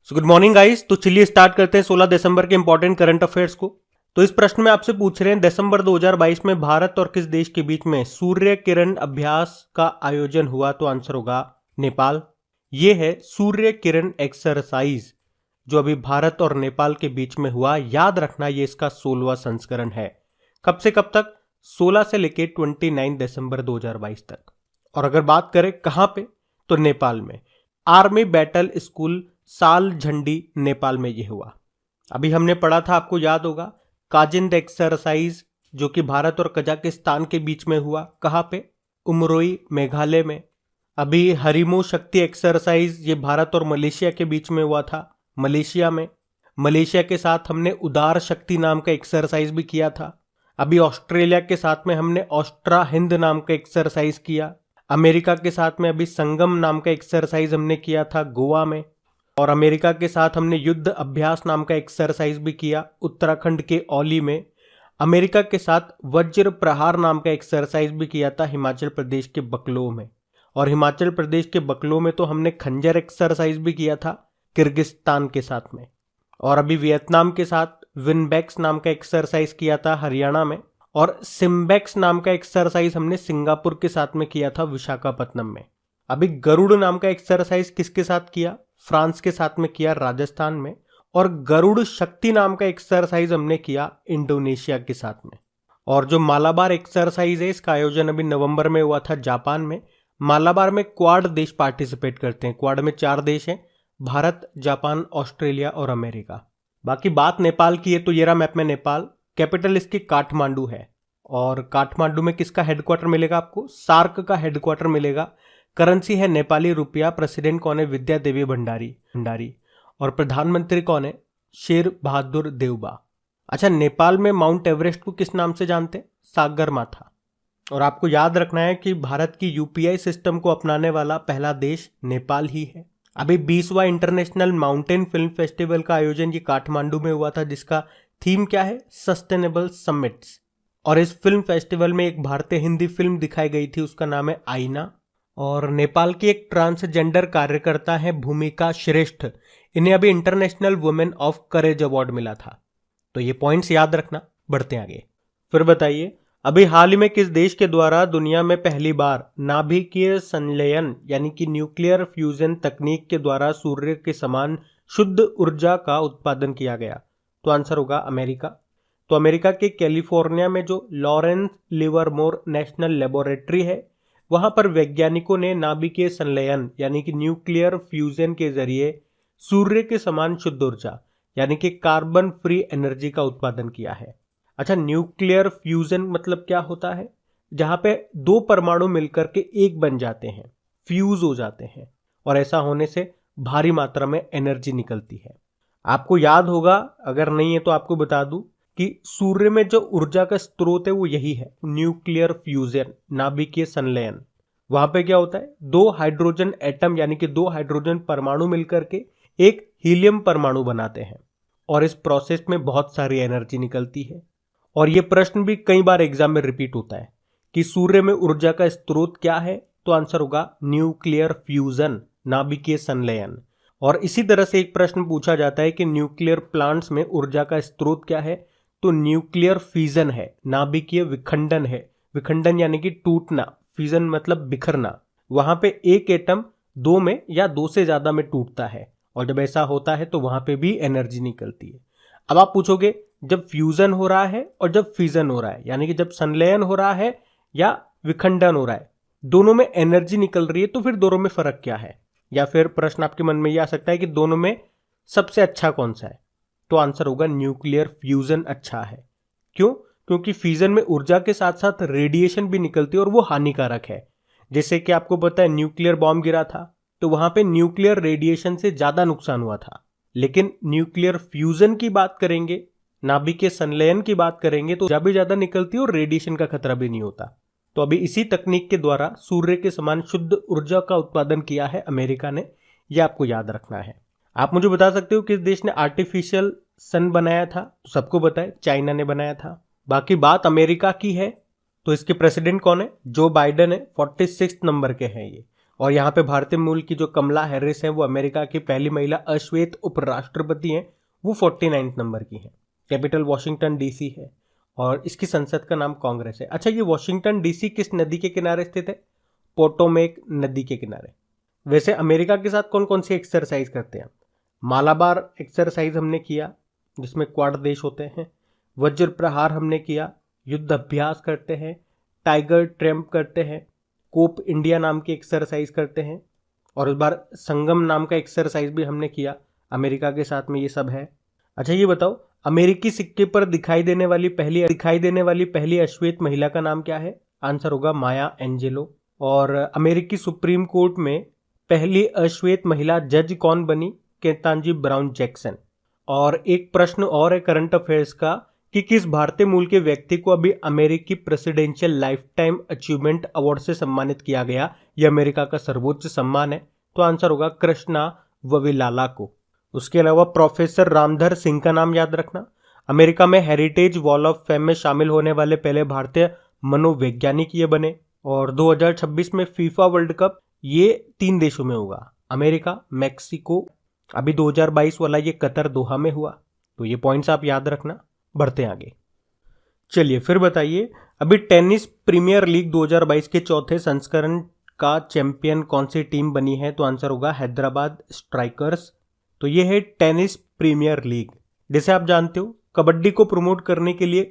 So good morning guys. तो चलिए start करते हैं 16 दिसंबर के इंपॉर्टेंट करंट अफेयर्स को। तो इस प्रश्न में आपसे पूछ रहे हैं दिसंबर 2022 में भारत और किस देश के बीच में सूर्य किरण अभ्यास का आयोजन हुआ। तो आंसर होगा नेपाल। ये है सूर्य किरण एक्सरसाइज जो अभी भारत और नेपाल के बीच में हुआ। याद रखना ये इसका 16वां संस्करण है। कब से कब तक? 16 से लेके 29 दिसंबर 2022 तक। और अगर बात करें कहां पे, तो नेपाल में आर्मी बैटल स्कूल साल झंडी नेपाल में ये हुआ। अभी हमने पढ़ा था, आपको याद होगा, काजिंद एक्सरसाइज जो कि भारत और कजाकिस्तान के बीच में हुआ। कहां पे? उमरोई मेघालय में। अभी हरिमो शक्ति एक्सरसाइज ये भारत और मलेशिया के बीच में हुआ था, मलेशिया में। मलेशिया के साथ हमने उदार शक्ति नाम का एक्सरसाइज भी किया था। अभी ऑस्ट्रेलिया के साथ में हमने ऑस्ट्रा हिंद नाम का एक्सरसाइज किया। अमेरिका के साथ में अभी संगम नाम का एक्सरसाइज हमने किया था गोवा में। और अमेरिका के साथ हमने युद्ध अभ्यास नाम का एक्सरसाइज भी किया उत्तराखंड के औली में। अमेरिका के साथ वज्र प्रहार नाम का एक्सरसाइज भी किया था हिमाचल प्रदेश के बकलो में। और हिमाचल प्रदेश के बकलो में तो हमने खंजर एक्सरसाइज भी किया था किर्गिस्तान के साथ में। और अभी वियतनाम के साथ विनबेक्स नाम का एक्सरसाइज किया था हरियाणा में। और सिम्बेक्स नाम का एक्सरसाइज हमने सिंगापुर के साथ में किया था विशाखापत्तनम में। अभी गरुड़ नाम का एक्सरसाइज किसके साथ किया? फ्रांस के साथ में किया, राजस्थान में। और गरुड़ शक्ति नाम का एक्सरसाइज हमने किया इंडोनेशिया के साथ में। और जो मालाबार एक्सरसाइज है इसका आयोजन अभी नवंबर में हुआ था जापान में। मालाबार में क्वाड देश पार्टिसिपेट करते हैं। क्वाड में 4 देश हैं, भारत, जापान, ऑस्ट्रेलिया और अमेरिका। बाकी बात नेपाल की है तो ये रहा मैप में नेपाल। कैपिटल इसकी काठमांडू है। और काठमांडू में किसका हेडक्वार्टर मिलेगा आपको? सार्क का हेडक्वार्टर मिलेगा। करेंसी है नेपाली रुपया। प्रेसिडेंट कौन है? विद्या देवी भंडारी। और प्रधानमंत्री कौन है? शेर बहादुर देउबा। अच्छा, नेपाल में माउंट एवरेस्ट को किस नाम से जानते हैं? सागरमाथा। और आपको याद रखना है कि भारत की यूपीआई सिस्टम को अपनाने वाला पहला देश नेपाल ही है। अभी 20वां इंटरनेशनल माउंटेन फिल्म फेस्टिवल का आयोजन ये काठमांडू में हुआ था, जिसका थीम क्या है? Sustainable summits. और इस फिल्म फेस्टिवल में एक भारतीय हिंदी फिल्म दिखाई गई थी, उसका नाम है आईना। और नेपाल की एक ट्रांसजेंडर कार्यकर्ता है भूमिका श्रेष्ठ। इन्हें अभी international women of courage award मिला था। तो ये पॉइंट्स याद रखना। बढ़ते हैं आगे। फिर बताइए, अभी हाल ही में किस देश के द्वारा दुनिया में पहली बार नाभिकीय संलयन यानी कि न्यूक्लियर फ्यूजन तकनीक के द्वारा सूर्य के समान शुद्ध ऊर्जा का उत्पादन किया गया? तो आंसर होगा अमेरिका। तो अमेरिका के कैलिफोर्निया में जो लॉरेंस लिवरमोर नेशनल लेबोरेटरी है, वहां पर वैज्ञानिकों ने नाभिकीय संलयन यानी कि न्यूक्लियर फ्यूजन के जरिए सूर्य के समान शुद्ध ऊर्जा यानी कि कार्बन फ्री एनर्जी का उत्पादन किया है। अच्छा, न्यूक्लियर फ्यूजन मतलब क्या होता है? जहां पे 2 परमाणु मिलकर के एक बन जाते हैं, फ्यूज हो जाते हैं। और ऐसा होने से भारी मात्रा में एनर्जी निकलती है। आपको याद होगा, अगर नहीं है तो आपको बता दूं कि सूर्य में जो ऊर्जा का स्रोत है वो यही है, न्यूक्लियर फ्यूजन, नाभिकीय संलयन। वहां पे क्या होता है? 2 हाइड्रोजन एटम यानी कि 2 हाइड्रोजन परमाणु मिलकर के एक हीलियम परमाणु बनाते हैं। और इस प्रोसेस में बहुत सारी एनर्जी निकलती है। और ये प्रश्न भी कई बार एग्जाम में रिपीट होता है कि सूर्य में ऊर्जा का स्रोत क्या है? तो आंसर होगा न्यूक्लियर फ्यूजन, नाभिकीय संलयन। और इसी तरह से एक प्रश्न पूछा जाता है कि न्यूक्लियर प्लांट्स में ऊर्जा का स्रोत क्या है? तो न्यूक्लियर फिजन है, नाभिकीय विखंडन है। विखंडन यानी कि टूटना, फिजन मतलब बिखरना। वहां पे एक एटम 2 में या 2 से ज्यादा में टूटता है। और जब ऐसा होता है तो वहां पे भी एनर्जी निकलती है। अब आप पूछोगे, जब फ्यूजन हो रहा है और जब फिजन हो रहा है, यानी कि जब संलयन हो रहा है या विखंडन हो रहा है, दोनों में एनर्जी निकल रही है, तो फिर दोनों में फर्क क्या है? या फिर प्रश्न आपके मन में यह आ सकता है कि दोनों में सबसे अच्छा कौन सा है? तो आंसर होगा न्यूक्लियर फ्यूजन अच्छा है। क्यों? क्योंकि फ्यूजन में ऊर्जा के साथ साथ रेडिएशन भी निकलती है और वो हानिकारक है। जैसे कि आपको पता है न्यूक्लियर बॉम्ब गिरा था तो वहां पे न्यूक्लियर रेडिएशन से ज्यादा नुकसान हुआ था। लेकिन न्यूक्लियर फ्यूजन की बात करेंगे, नाभिकीय संलयन की बात करेंगे, तो ऊर्जा भी ज्यादा निकलती है और रेडिएशन का खतरा भी नहीं होता। तो अभी इसी तकनीक के द्वारा सूर्य के समान शुद्ध ऊर्जा का उत्पादन किया है अमेरिका ने। यह आपको याद रखना है। आप मुझे बता सकते हो किस देश ने आर्टिफिशियल सन बनाया था? तो सबको पता है चाइना ने बनाया था। बाकी बात अमेरिका की है तो इसके प्रेसिडेंट कौन है? जो बाइडेन है, 46 नंबर के हैं ये। और यहाँ पे भारतीय मूल की जो कमला हैरिस है वो अमेरिका की पहली महिला अश्वेत उपराष्ट्रपति हैं, वो 49 नंबर की हैं। कैपिटल वॉशिंगटन डीसी है और इसकी संसद का नाम कांग्रेस है। अच्छा, ये वॉशिंगटन डीसी किस नदी के किनारे स्थित है? पोटोमेक नदी के किनारे। वैसे अमेरिका के साथ कौन कौन सी एक्सरसाइज करते हैं? मालाबार एक्सरसाइज हमने किया जिसमें क्वाड देश होते हैं, वज्र प्रहार हमने किया, युद्ध अभ्यास करते हैं, टाइगर ट्रैम्प करते हैं, कोप इंडिया नाम की एक्सरसाइज करते हैं और इस बार संगम नाम का एक्सरसाइज भी हमने किया अमेरिका के साथ में। ये सब है। अच्छा, ये बताओ अमेरिकी सिक्के पर दिखाई देने वाली पहली अश्वेत महिला का नाम क्या है? आंसर होगा माया एंजेलो। और अमेरिकी सुप्रीम कोर्ट में पहली अश्वेत महिला जज कौन बनी? केतांजी ब्राउन जैक्सन। और एक प्रश्न और है करंट अफेयर्स का कि किस भारतीय मूल के व्यक्ति को अभी अमेरिकी presidential life time achievement award से सम्मानित किया गया? यह अमेरिका का सर्वोच्च सम्मान है। तो आंसर होगा कृष्णा वविलाला को। उसके अलावा प्रोफेसर रामधर सिंह का नाम याद रखना। अमेरिका में हेरिटेज वॉल ऑफ फेम में शामिल होने वाले पहले भारतीय मनोवैज्ञानिक ये बने। और 2026 में फीफा वर्ल्ड कप ये 3 देशों में होगा, अमेरिका, मैक्सिको, अभी 2022 वाला ये कतर दोहा में हुआ। तो ये पॉइंट्स आप याद रखना। बढ़ते हैं आगे। चलिए फिर बताइए, अभी टेनिस प्रीमियर लीग 2022 के चौथे संस्करण का चैंपियन कौन सी टीम बनी है? तो आंसर होगा हैदराबाद स्ट्राइकर्स। तो ये है टेनिस प्रीमियर लीग। जैसे आप जानते हो कबड्डी को प्रमोट करने के लिए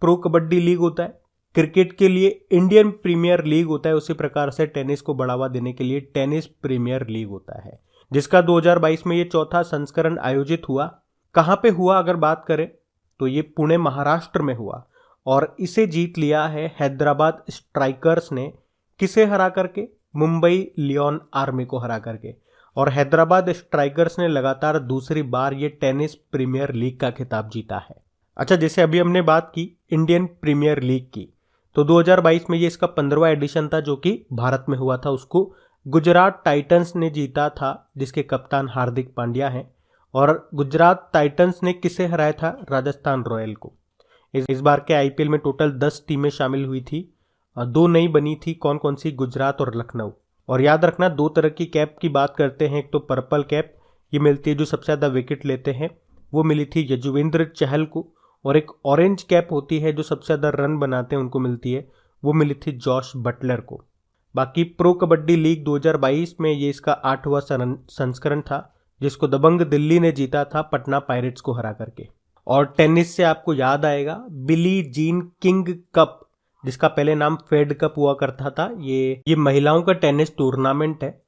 प्रो कबड्डी लीग होता है, क्रिकेट के लिए इंडियन प्रीमियर लीग होता है, उसी प्रकार से टेनिस को बढ़ावा देने के लिए टेनिस प्रीमियर लीग होता है, जिसका 2022 में ये चौथा संस्करण आयोजित हुआ। कहाँ पे हुआ अगर बात करें तो ये पुणे महाराष्ट्र में हुआ और इसे जीत लिया है हैदराबाद स्ट्राइकर्स ने। किसे हरा करके? मुंबई लियोन आर्मी को हरा करके। और हैदराबाद स्ट्राइकर्स ने लगातार दूसरी बार ये टेनिस प्रीमियर लीग का खिताब जीता है। अच्छा, जैसे अभी हमने बात की इंडियन प्रीमियर लीग की, तो 2022 में ये इसका 15वां एडिशन था जो कि भारत में हुआ था। उसको गुजरात टाइटंस ने जीता था जिसके कप्तान हार्दिक पांड्या हैं। और गुजरात टाइटंस ने किसे हराया था? राजस्थान रॉयल को। इस बार के आईपीएल में टोटल 10 टीमें शामिल हुई थी, 2 नई बनी थी। कौन कौन सी? गुजरात और लखनऊ। और याद रखना 2 तरह की कैप की बात करते हैं। एक तो पर्पल कैप, ये मिलती है जो सबसे ज़्यादा विकेट लेते हैं, वो मिली थी यजुवेंद्र चहल को। और एक ऑरेंज कैप होती है जो सबसे ज़्यादा रन बनाते हैं उनको मिलती है, वो मिली थी जॉश बटलर को। बाकी प्रो कबड्डी लीग 2022 में ये इसका 8वां संस्करण था जिसको दबंग दिल्ली ने जीता था पटना पायरेट्स को हरा करके। और टेनिस से आपको याद आएगा बिली जीन किंग कप, जिसका पहले नाम फेड कप हुआ करता था। ये महिलाओं का टेनिस टूर्नामेंट है,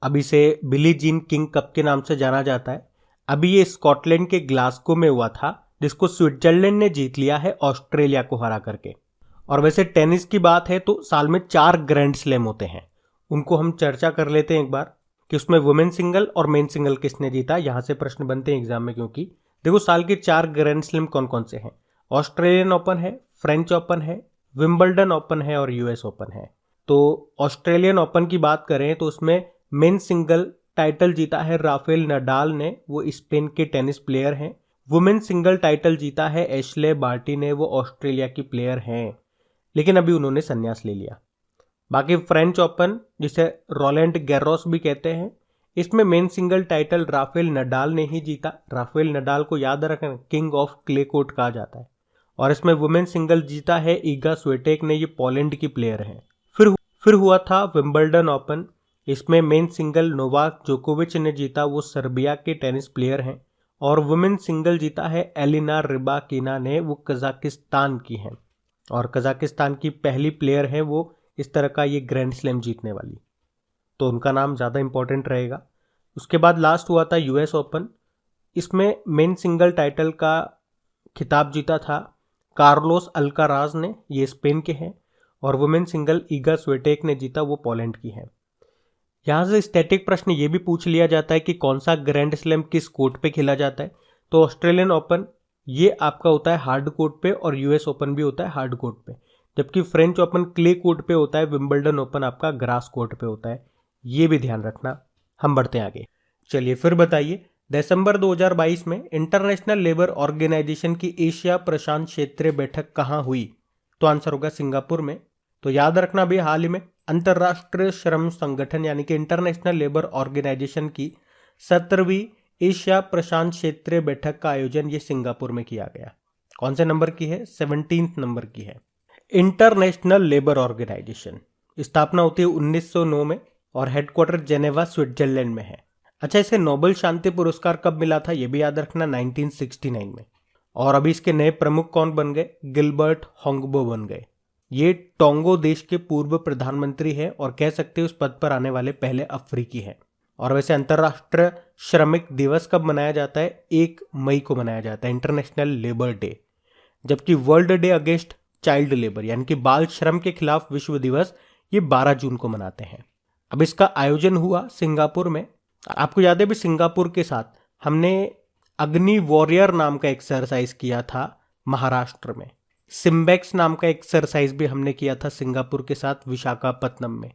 अब इसे बिली जीन किंग कप के नाम से जाना जाता है। अभी ये स्कॉटलैंड के ग्लासगो में हुआ था जिसको स्विट्जरलैंड ने जीत लिया है ऑस्ट्रेलिया को हरा करके। और वैसे टेनिस की बात है तो साल में 4 ग्रैंड स्लैम होते हैं, उनको हम चर्चा कर लेते हैं एक बार कि उसमें वुमेन सिंगल और मेन सिंगल किसने जीता। यहाँ से प्रश्न बनते हैं एग्जाम में, क्योंकि देखो साल के 4 ग्रैंड स्लैम कौन कौन से हैं? ऑस्ट्रेलियन ओपन है, फ्रेंच ओपन है, विंबलडन ओपन है और यूएस ओपन है। तो ऑस्ट्रेलियन ओपन की बात करें तो उसमें मेन सिंगल टाइटल जीता है राफेल नडाल ने, वो स्पेन के टेनिस प्लेयर हैं। वुमेन सिंगल टाइटल जीता है एशले बार्टी ने, वो ऑस्ट्रेलिया की प्लेयर हैं, लेकिन अभी उन्होंने संन्यास ले लिया। बाकी फ्रेंच ओपन जिसे रोलैंड गैरोस भी कहते हैं, इसमें men single title Rafael Nadal ने ही जीता। राफेल नडाल को याद रखना किंग ऑफ क्ले कोर्ट कहा जाता है। और इसमें वुमेन सिंगल जीता है ईगा स्विटेक ने, ये पोलैंड की प्लेयर हैं। फिर हुआ था विंबलडन ओपन, इसमें मेन सिंगल नोवाक जोकोविच ने जीता, वो सर्बिया के टेनिस प्लेयर हैं। और वुमेन सिंगल जीता है एलिना रिबाकिना ने, वो कजाकिस्तान की हैं और कजाकिस्तान की पहली प्लेयर है वो इस तरह का ये ग्रैंड स्लैम जीतने वाली, तो उनका नाम ज़्यादा इंपॉर्टेंट रहेगा। उसके बाद लास्ट हुआ था यूएस ओपन, इसमें मेन सिंगल टाइटल का खिताब जीता था कार्लोस अल्काराज ने, ये स्पेन के हैं। और वुमेन सिंगल ईगा स्विटेक ने जीता, वो पोलैंड की है। यहाँ से स्टैटिक प्रश्न ये भी पूछ लिया जाता है कि कौन सा ग्रैंड स्लैम किस कोर्ट पे खेला जाता है। तो ऑस्ट्रेलियन ओपन ये आपका होता है हार्ड कोर्ट पे और यूएस ओपन भी होता है हार्ड कोर्ट पे, जबकि फ्रेंच ओपन क्ले कोर्ट पे होता है, विंबलडन ओपन आपका ग्रास कोर्ट पे होता है, ये भी ध्यान रखना। हम बढ़ते हैं आगे। चलिए फिर बताइए, दिसंबर 2022 में इंटरनेशनल लेबर ऑर्गेनाइजेशन की एशिया प्रशांत क्षेत्रीय बैठक कहाँ हुई? तो आंसर होगा सिंगापुर में। तो याद रखना भी हाल ही में अंतर्राष्ट्रीय श्रम संगठन यानी कि इंटरनेशनल लेबर ऑर्गेनाइजेशन की 17वीं एशिया प्रशांत क्षेत्रीय बैठक का आयोजन ये सिंगापुर में किया गया। कौन से नंबर की है? 17 नंबर की है। इंटरनेशनल लेबर ऑर्गेनाइजेशन स्थापना होती है 1909 में और हेडक्वार्टर जेनेवा स्विट्जरलैंड में है। अच्छा, इसे नोबेल शांति पुरस्कार कब मिला था ये भी याद रखना, 1969 में। और अभी इसके नए प्रमुख कौन बन गए? गिलबर्ट होंगबो बन गए। ये टोंगो देश के पूर्व प्रधानमंत्री है और कह सकते हैं उस पद पर आने वाले पहले अफ्रीकी है। और वैसे अंतर्राष्ट्रीय श्रमिक दिवस कब मनाया जाता है? 1 मई को मनाया जाता है, इंटरनेशनल लेबर डे। जबकि world day against child labour यानी कि बाल श्रम के खिलाफ विश्व दिवस ये 12 जून को मनाते हैं। अब इसका आयोजन हुआ सिंगापुर में। आपको याद है भी सिंगापुर के साथ हमने अग्नि वॉरियर नाम का एक्सरसाइज किया था महाराष्ट्र में। सिम्बेक्स नाम का एक्सरसाइज भी हमने किया था सिंगापुर के साथ विशाखापत्तनम में।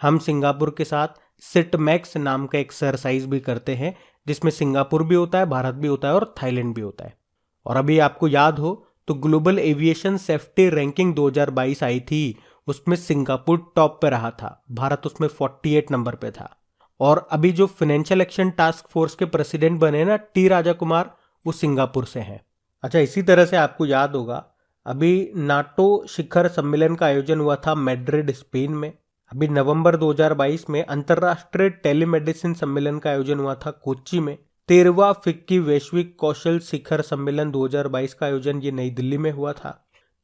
हम सिंगापुर के साथ सिटमैक्स नाम का एक्सरसाइज भी करते हैं जिसमें सिंगापुर भी होता है, भारत भी होता है और थाईलैंड भी होता है। और अभी आपको याद हो तो ग्लोबल एविएशन सेफ्टी रैंकिंग 2022 आई थी, उसमें सिंगापुर टॉप पे रहा था, भारत उसमें 48 नंबर पे था। और अभी जो फाइनेंशियल एक्शन टास्क फोर्स के प्रेसिडेंट बने ना टी राजा कुमार, वो सिंगापुर से हैं। अच्छा, इसी तरह से आपको याद होगा अभी नाटो शिखर सम्मेलन का आयोजन हुआ था मैड्रिड स्पेन में। अभी नवंबर 2022 में अंतर्राष्ट्रीय टेलीमेडिसिन सम्मेलन का आयोजन हुआ था कोच्चि में। 13वां फिक्की वैश्विक कौशल शिखर सम्मेलन 2022 का आयोजन ये नई दिल्ली में हुआ था।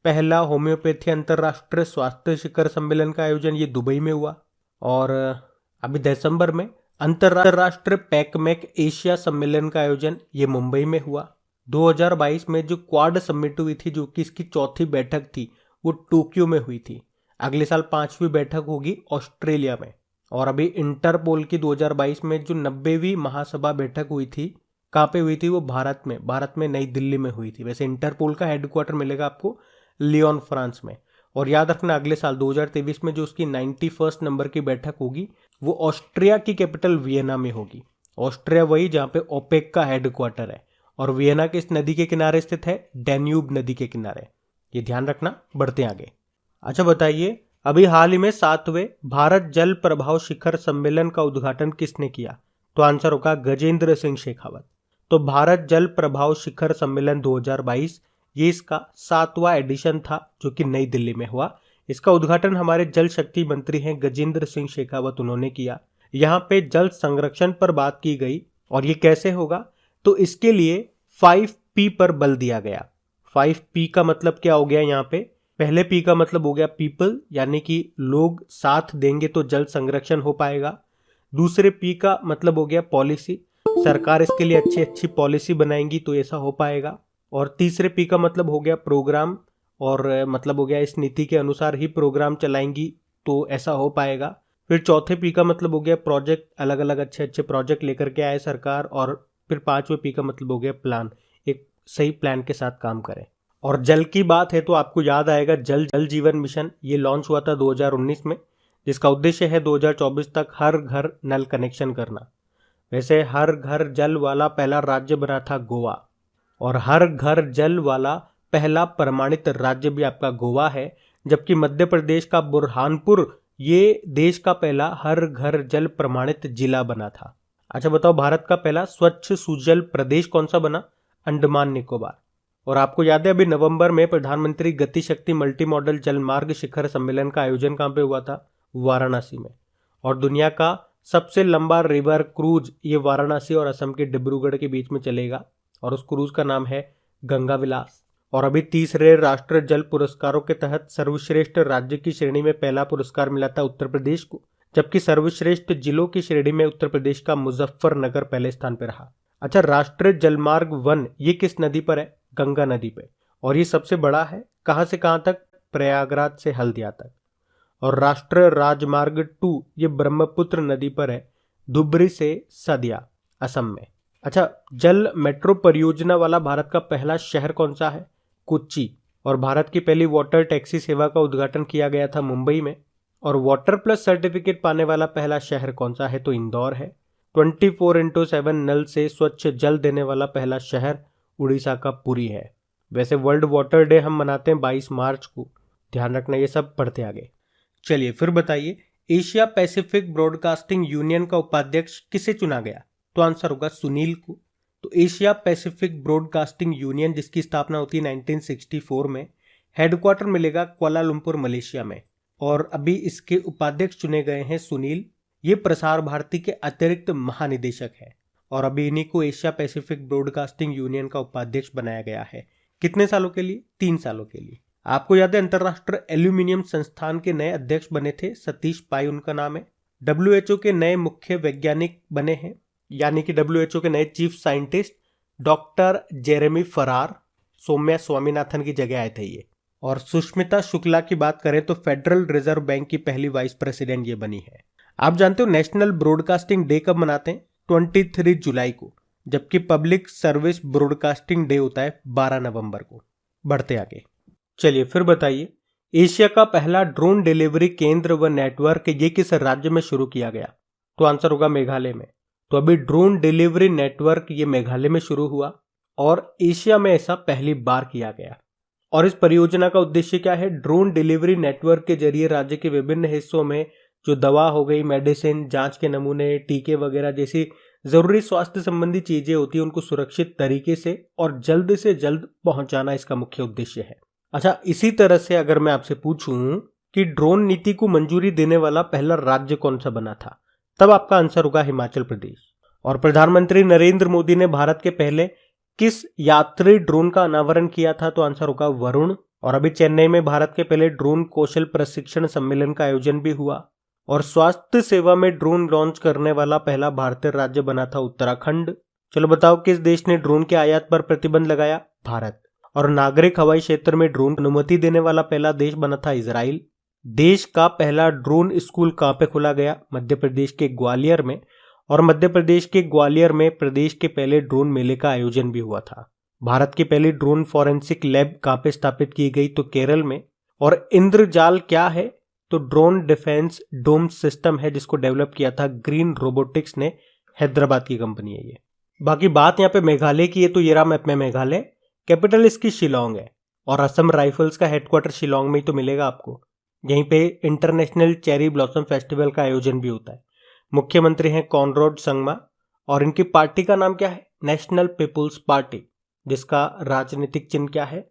पहला होम्योपैथी अंतर्राष्ट्रीय स्वास्थ्य शिखर सम्मेलन का आयोजन ये दुबई में हुआ। और अभी दिसंबर में अंतर्राष्ट्रीय पैकमैक एशिया सम्मेलन का आयोजन ये मुंबई में हुआ। 2022 में जो क्वाड समिट हुई थी, जो कि इसकी चौथी बैठक थी, वो टोक्यो में हुई थी। अगले साल 5वीं बैठक होगी ऑस्ट्रेलिया में। और अभी इंटरपोल की 2022 में जो 90वीं महासभा बैठक हुई थी, कहाँ पे हुई थी? वो भारत में नई दिल्ली में हुई थी। वैसे इंटरपोल का हेडक्वार्टर मिलेगा आपको लियोन फ्रांस में। और याद रखना अगले साल 2023 में जो उसकी 91 नंबर की बैठक होगी वो ऑस्ट्रिया की कैपिटल वियना में होगी। ऑस्ट्रिया वही जहाँ पे ओपेक का हेडक्वार्टर है। और वियना किस नदी के किनारे स्थित है? डैन्यूब नदी के किनारे। ये ध्यान रखना। बढ़ते आगे। अच्छा बताइए, अभी हाल ही में 7वें भारत जल प्रभाव शिखर सम्मेलन का उद्घाटन किसने किया? तो आंसर होगा गजेंद्र सिंह शेखावत। तो भारत जल प्रभाव शिखर सम्मेलन 2022 ये इसका 7वां एडिशन था जो कि नई दिल्ली में हुआ। इसका उद्घाटन हमारे जल शक्ति मंत्री हैं गजेंद्र सिंह शेखावत, उन्होंने किया। यहाँ पे जल संरक्षण पर बात की गई। और ये कैसे होगा? तो इसके लिए 5P पर बल दिया गया। 5P का मतलब क्या हो गया? यहाँ पे पहले P का मतलब हो गया पीपल, यानी कि लोग साथ देंगे तो जल संरक्षण हो पाएगा। दूसरे P का मतलब हो गया पॉलिसी, सरकार इसके लिए अच्छी पॉलिसी बनाएंगी तो ऐसा हो पाएगा। और तीसरे P का मतलब हो गया प्रोग्राम, और मतलब हो गया इस नीति के अनुसार ही प्रोग्राम चलाएंगी तो ऐसा हो पाएगा। फिर चौथे P का मतलब हो गया प्रोजेक्ट, अलग अलग अच्छे प्रोजेक्ट लेकर के आए सरकार। और फिर 5वें P का मतलब हो गया प्लान, एक सही प्लान के साथ काम करें। और जल की बात है तो आपको याद आएगा जल जीवन मिशन, ये लॉन्च हुआ था 2019 में, जिसका उद्देश्य है 2024 तक हर घर नल कनेक्शन करना। वैसे हर घर जल वाला पहला राज्य बना था गोवा, और हर घर जल वाला पहला प्रमाणित राज्य भी आपका गोवा है। जबकि मध्य प्रदेश का बुरहानपुर ये देश का पहला हर घर जल प्रमाणित जिला बना था। अच्छा बताओ, भारत का पहला स्वच्छ सुजल प्रदेश कौन सा बना? अंडमान निकोबार। और आपको याद है अभी नवंबर में प्रधानमंत्री गति शक्ति मल्टी मॉडल जलमार्ग शिखर सम्मेलन का आयोजन कहाँ पे हुआ था? वाराणसी में। और दुनिया का सबसे लंबा रिवर क्रूज ये वाराणसी और असम के डिब्रूगढ़ के बीच में चलेगा, और उस क्रूज का नाम है गंगा विलास। और अभी तीसरे राष्ट्रीय जल पुरस्कारों के तहत सर्वश्रेष्ठ राज्य की श्रेणी में पहला पुरस्कार मिला था उत्तर प्रदेश को, जबकि सर्वश्रेष्ठ जिलों की श्रेणी में उत्तर प्रदेश का मुजफ्फरनगर पहले स्थान पर रहा। अच्छा, राष्ट्रीय जलमार्ग 1 ये किस नदी पर है? गंगा नदी पे। और ये सबसे बड़ा है। कहां से कहां तक? प्रयागराज से हल्दिया तक। और राष्ट्रीय राजमार्ग 2 ये ब्रह्मपुत्र नदी पर है, धुबरी से सदिया, असम में। अच्छा, जल मेट्रो परियोजना वाला भारत का पहला शहर कौन सा है? कोच्चि। और भारत की पहली वाटर टैक्सी सेवा का उद्घाटन किया गया था मुंबई में। और वाटर प्लस सर्टिफिकेट पाने वाला पहला शहर कौन सा है? तो इंदौर है। 24/7 नल से स्वच्छ जल देने वाला पहला शहर उड़ीसा का पुरी है। वैसे वर्ल्ड वाटर डे हम मनाते हैं 22 मार्च को, ध्यान रखना। ये सब पढ़ते आगे। चलिए फिर बताइए, एशिया पैसिफिक ब्रॉडकास्टिंग यूनियन का उपाध्यक्ष किसे चुना गया? तो आंसर होगा सुनील को। तो एशिया पैसिफिक ब्रॉडकास्टिंग यूनियन जिसकी स्थापना होती है 1964 में, हेडक्वार्टर मिलेगा कुआलालंपुर मलेशिया में, और अभी इसके उपाध्यक्ष चुने गए हैं सुनील। ये प्रसार भारती के अतिरिक्त महानिदेशक है और अभी इन्हीं को एशिया पैसिफिक ब्रॉडकास्टिंग यूनियन का उपाध्यक्ष बनाया गया है। कितने सालों के लिए? 3 सालों के लिए। आपको याद है अंतरराष्ट्रीय एल्यूमिनियम संस्थान के नए अध्यक्ष बने थे सतीश पाई उनका नाम है। WHO के नए मुख्य वैज्ञानिक बने हैं, यानी कि WHO के नए चीफ साइंटिस्ट डॉक्टर जेरेमी फरार, सौम्या स्वामीनाथन की जगह आए थे ये। और सुष्मिता शुक्ला की बात करें तो फेडरल रिजर्व बैंक की पहली वाइस प्रेसिडेंट ये बनी है। आप जानते हो नेशनल ब्रॉडकास्टिंग डे कब मनाते हैं? 23 जुलाई को, जबकि पब्लिक सर्विस ब्रॉडकास्टिंग डे होता है 12 नवंबर को। बढ़ते आगे। चलिए फिर बताइए, एशिया का पहला ड्रोन डिलीवरी केंद्र व नेटवर्क ये किस राज्य में शुरू किया गया? तो आंसर होगा मेघालय में। तो अभी ड्रोन डिलीवरी नेटवर्क ये मेघालय में शुरू हुआ और एशिया में ऐसा पहली बार किया गया। और इस परियोजना का उद्देश्य क्या है? ड्रोन डिलीवरी नेटवर्क के जरिए राज्य के विभिन्न हिस्सों में जो दवा हो गई, मेडिसिन, जांच के नमूने, टीके वगैरह जैसी जरूरी स्वास्थ्य संबंधी चीजें होती है उनको सुरक्षित तरीके से और जल्द से जल्द पहुंचाना इसका मुख्य उद्देश्य है। अच्छा, इसी तरह से अगर मैं आपसे पूछूं कि ड्रोन नीति को मंजूरी देने वाला पहला राज्य कौन सा बना था, तब आपका आंसर होगा हिमाचल प्रदेश। और प्रधानमंत्री नरेंद्र मोदी ने भारत के पहले किस यात्री ड्रोन का अनावरण किया था? तो आंसर होगा वरुण। और अभी चेन्नई में भारत के पहले ड्रोन कौशल प्रशिक्षण सम्मेलन का आयोजन भी हुआ। और स्वास्थ्य सेवा में ड्रोन लॉन्च करने वाला पहला भारतीय राज्य बना था उत्तराखंड। चलो बताओ, किस देश ने ड्रोन के आयात पर प्रतिबंध लगाया? भारत। और नागरिक हवाई क्षेत्र में ड्रोन अनुमति देने वाला पहला देश बना था इजराइल। देश का पहला ड्रोन स्कूल कहां पे खोला गया? मध्य प्रदेश के ग्वालियर में। और मध्य प्रदेश के ग्वालियर में प्रदेश के पहले ड्रोन मेले का आयोजन भी हुआ था। भारत की पहली ड्रोन फॉरेंसिक लैब कहां पे स्थापित की गई? तो केरल में। और इंद्रजाल क्या है? तो ड्रोन डिफेंस डोम सिस्टम है जिसको डेवलप किया था ग्रीन रोबोटिक्स ने, हैदराबाद की कंपनी है ये। बाकी बात यहाँ पे मेघालय की है, तो ये रहा मैप में मेघालय। कैपिटल इसकी शिलोंग है और असम राइफल्स का हेडक्वार्टर शिलोंग में ही तो मिलेगा आपको। यहीं पे इंटरनेशनल चेरी ब्लॉसम फेस्टिवल का आयोजन भी होता है। मुख्यमंत्री हैं कॉनराड संगमा और इनकी पार्टी का नाम क्या है? नेशनल पीपुल्स पार्टी, जिसका राजनीतिक चिन्ह क्या है?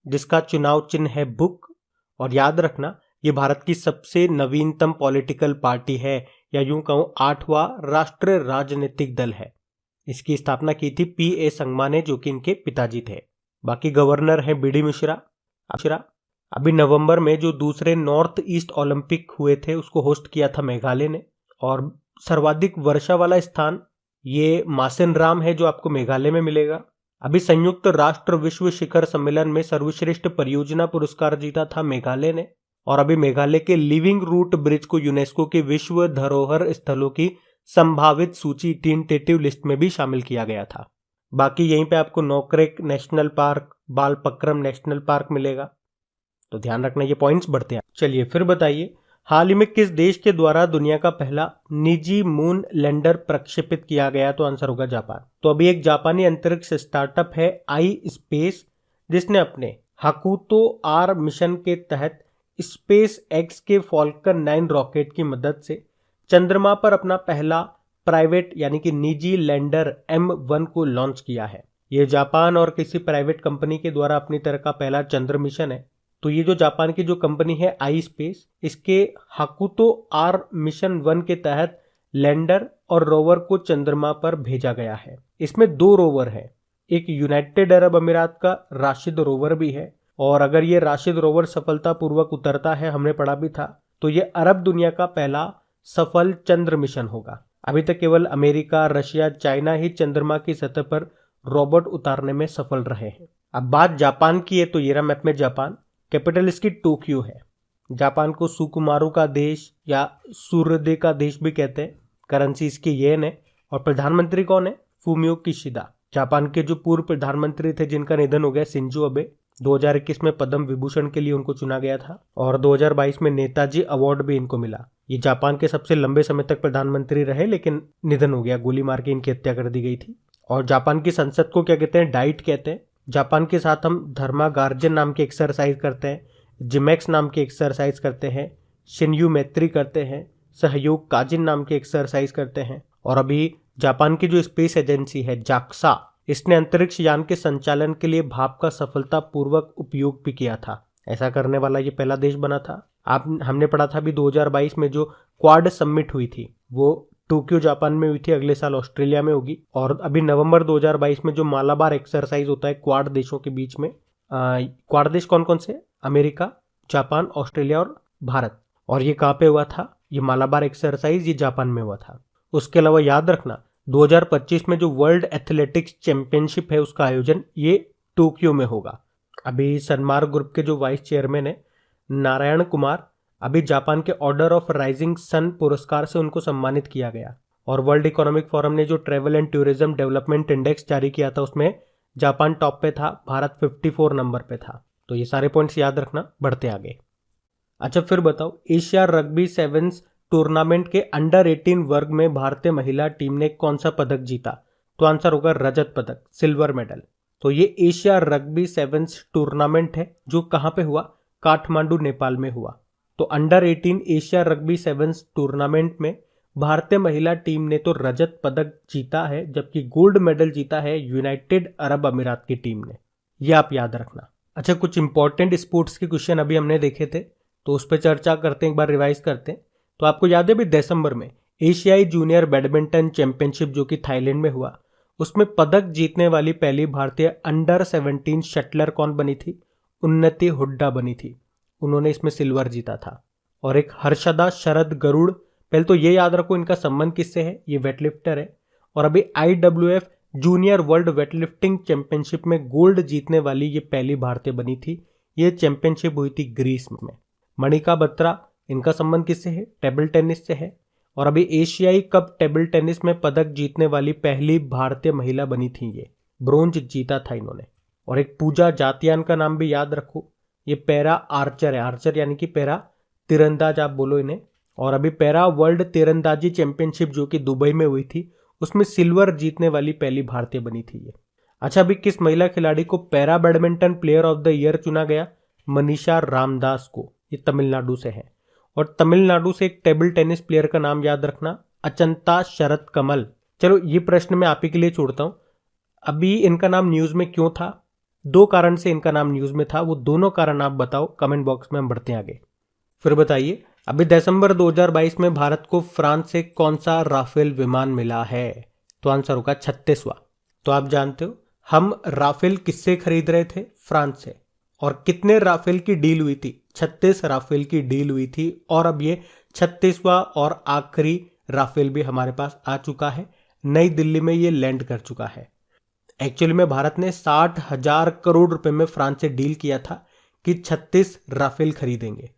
जिसका चुनाव चिन्ह है बुक। और याद रखना, ये भारत की सबसे नवीनतम पॉलिटिकल पार्टी है, या यूं कहूं 8वां राष्ट्रीय राजनीतिक दल है। इसकी स्थापना की थी P.A. संगमा ने, जो कि इनके पिताजी थे। बाकी गवर्नर है बी डी मिश्रा। अभी नवंबर में जो दूसरे नॉर्थ ईस्ट ओलंपिक हुए थे उसको होस्ट किया था मेघालय ने। और सर्वाधिक वर्षा वाला स्थान ये मासेनराम है जो आपको मेघालय में मिलेगा। अभी संयुक्त राष्ट्र विश्व शिखर सम्मेलन में सर्वश्रेष्ठ परियोजना पुरस्कार जीता था मेघालय ने। और अभी मेघालय के लिविंग रूट ब्रिज को यूनेस्को के विश्व धरोहर स्थलों की संभावित सूची टेंटेटिव लिस्ट में भी शामिल किया गया था। बाकी यहीं पे आपको Nokrek national park, Balphakram national park मिलेगा, तो ध्यान रखना ये पॉइंट्स बढ़ते हैं। चलिए फिर बताइए, हाल ही में किस देश के द्वारा दुनिया का पहला निजी मून लैंडर प्रक्षेपित किया गया? तो आंसर होगा जापान। तो अभी एक जापानी अंतरिक्ष स्टार्टअप है आई स्पेस, जिसने अपने हाकुतो आर मिशन के तहत स्पेस एक्स के फॉल्कन 9 रॉकेट की मदद से चंद्रमा पर अपना पहला प्राइवेट यानी कि निजी लैंडर M1 को लॉन्च किया है। यह जापान और किसी प्राइवेट कंपनी के द्वारा अपनी तरह का पहला चंद्र मिशन है। तो ये जो जापान की जो कंपनी है आई स्पेस, इसके हाकुतो आर मिशन 1 के तहत लैंडर और रोवर को चंद्रमा पर भेजा गया है। इसमें 2 रोवर है, एक यूनाइटेड अरब अमीरात का राशिद रोवर भी है। और अगर ये राशिद रोवर सफलतापूर्वक उतरता है, हमने पढ़ा भी था, तो ये अरब दुनिया का पहला सफल चंद्र मिशन होगा। अभी तक केवल अमेरिका, रशिया, चाइना ही चंद्रमा की सतह पर रोबोट उतारने में सफल रहे हैं। अब बात जापान की है, तो ये रहा मैप में जापान। कैपिटल इसकी टोक्यो है। जापान को सुकुमारू का देश या सूर्योदय का देश भी कहते हैं। करेंसी इसकी येन है। और प्रधानमंत्री कौन है? Fumio Kishida. जापान के जो पूर्व प्रधानमंत्री थे जिनका निधन हो गया, शिंजो अबे, 2021 में पद्म विभूषण के लिए उनको चुना गया था और 2022 में नेताजी अवार्ड भी इनको मिला। ये जापान के सबसे लंबे समय तक प्रधानमंत्री रहे, लेकिन निधन हो गया, गोली मार के इनकी हत्या कर दी गई थी। और जापान की संसद को क्या कहते हैं? डाइट कहते हैं। जापान के साथ हम धर्मा गार्जन नाम की एक्सरसाइज करते हैं, जिमेक्स नाम की एक्सरसाइज करते हैं, शिन्यू मैत्री करते हैं, सहयोग काजिन नाम की एक्सरसाइज करते हैं। और अभी जापान की जो स्पेस एजेंसी है जाक्सा, इसने अंतरिक्ष यान के संचालन के लिए भाप का सफलतापूर्वक उपयोग भी किया था। ऐसा करने वाला ये पहला देश बना था। हमने पढ़ा था अभी 2022 में जो क्वाड समिट हुई थी वो टोक्यो जापान में हुई थी, अगले साल ऑस्ट्रेलिया में होगी। और अभी नवंबर 2022 में जो मालाबार एक्सरसाइज होता है क्वाड देशों के बीच में, क्वाड देश कौन कौन से? अमेरिका, जापान, ऑस्ट्रेलिया और भारत। और ये कहाँ पे हुआ था? ये मालाबार एक्सरसाइज ये जापान में हुआ था। उसके अलावा याद रखना 2025 में जो वर्ल्ड एथलेटिक्स चैंपियनशिप है उसका आयोजन ये टोक्यो में होगा। अभी सनमार्ग ग्रुप के जो वाइस चेयरमैन है नारायण कुमार, अभी जापान के ऑर्डर ऑफ राइजिंग सन पुरस्कार से उनको सम्मानित किया गया। और वर्ल्ड इकोनॉमिक फोरम ने जो travel and tourism development index जारी किया था उसमें जापान टॉप पे था, भारत 54 नंबर पे था। तो ये सारे पॉइंट्स याद रखना, बढ़ते आगे। अच्छा फिर बताओ, एशिया रग्बी सेवन्स टूर्नामेंट के अंडर 18 वर्ग में भारतीय महिला टीम ने कौन सा पदक जीता? तो आंसर होगा रजत पदक, सिल्वर मेडल। तो ये एशिया रग्बी सेवन्स टूर्नामेंट है जो कहाँ पे हुआ? काठमांडू, नेपाल में हुआ। तो under 18 Asia rugby sevens tournament में भारतीय महिला टीम ने तो रजत पदक जीता है, जबकि गोल्ड मेडल जीता है यूनाइटेड अरब अमीरात की टीम ने। ये आप याद रखना। अच्छा, कुछ इंपॉर्टेंट स्पोर्ट्स के क्वेश्चन अभी हमने देखे थे तो उस पर चर्चा करते हैं, एक बार रिवाइज करते हैं। तो आपको याद है भी दिसंबर में एशियाई जूनियर बैडमिंटन चैंपियनशिप जो कि थाईलैंड में हुआ, उसमें पदक जीतने वाली पहली भारतीय अंडर 17 शटलर कौन बनी थी? उन्नति हुड्डा बनी थी। उन्होंने इसमें सिल्वर जीता था। और एक हर्षदा शरद गरुड़, पहले तो ये याद रखो इनका संबंध किससे है, ये वेटलिफ्टर है। और अभी IWF junior world weightlifting championship में गोल्ड जीतने वाली ये पहली भारतीय बनी थी। ये चैंपियनशिप हुई थी ग्रीस में। मणिका बत्रा, इनका संबंध किससे है? टेबल टेनिस से है। और अभी एशियाई कप टेबल टेनिस में पदक जीतने वाली पहली भारतीय महिला बनी थी, ये ब्रोंज जीता था इन्होंने। और एक पूजा जातियान का नाम भी याद रखो, ये पैरा आर्चर है, आर्चर यानी कि पैरा तीरंदाज आप बोलो इन्हें। और अभी पैरा वर्ल्ड तीरंदाजी चैंपियनशिप जो कि दुबई में हुई थी उसमें सिल्वर जीतने वाली पहली भारतीय बनी थी ये। अच्छा, अभी किस महिला खिलाड़ी को para badminton player of the year चुना गया? मनीषा रामदास को, ये तमिलनाडु से है। और तमिलनाडु से एक टेबल टेनिस प्लेयर का नाम याद रखना, अचंता शरत कमल। चलो ये प्रश्न मैं आप ही के लिए छोड़ता हूं, अभी इनका नाम न्यूज में क्यों था? 2 कारण से इनका नाम न्यूज में था, वो दोनों कारण आप बताओ कमेंट बॉक्स में, हम बढ़ते हैं आगे। फिर बताइए, अभी दिसंबर 2022 में भारत को फ्रांस से कौन सा राफेल विमान मिला है? तो आंसर होगा 36वां। तो आप जानते हो हम राफेल किससे खरीद रहे थे? फ्रांस से। और कितने राफेल की डील हुई थी? 36 राफेल की डील हुई थी। और अब ये 36वां और आखिरी राफेल भी हमारे पास आ चुका है, नई दिल्ली में ये लैंड कर चुका है। एक्चुअली में भारत ने 60,000 करोड़ रुपए में फ्रांस से डील किया था कि 36 राफेल खरीदेंगे।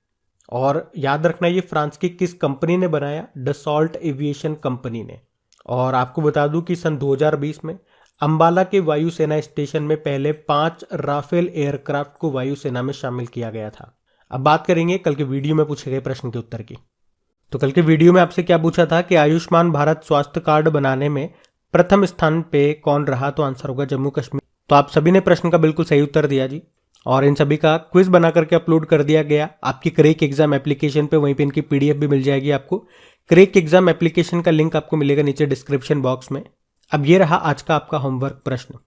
और याद रखना ये फ्रांस की किस कंपनी ने बनाया? डसॉल्ट एविएशन कंपनी ने। और आपको बता दूं कि सन 2020 में अंबाला के वायुसेना स्टेशन में पहले 5 राफेल एयरक्राफ्ट को वायुसेना में शामिल किया गया था। अब बात करेंगे कल के वीडियो में पूछे गए प्रश्न के उत्तर की। तो कल के वीडियो में आपसे क्या पूछा था कि आयुष्मान भारत स्वास्थ्य कार्ड बनाने में प्रथम स्थान पे कौन रहा? तो आंसर होगा जम्मू कश्मीर। तो आप सभी ने प्रश्न का बिल्कुल सही उत्तर दिया जी। और इन सभी का क्विज बना करके अपलोड कर दिया गया आपकी क्रेक एग्जाम एप्लीकेशन पे, वहीं पे इनकी PDF भी मिल जाएगी आपको। क्रेक एग्जाम एप्लीकेशन का लिंक आपको मिलेगा नीचे डिस्क्रिप्शन बॉक्स में। अब ये रहा आज का आपका होमवर्क प्रश्न।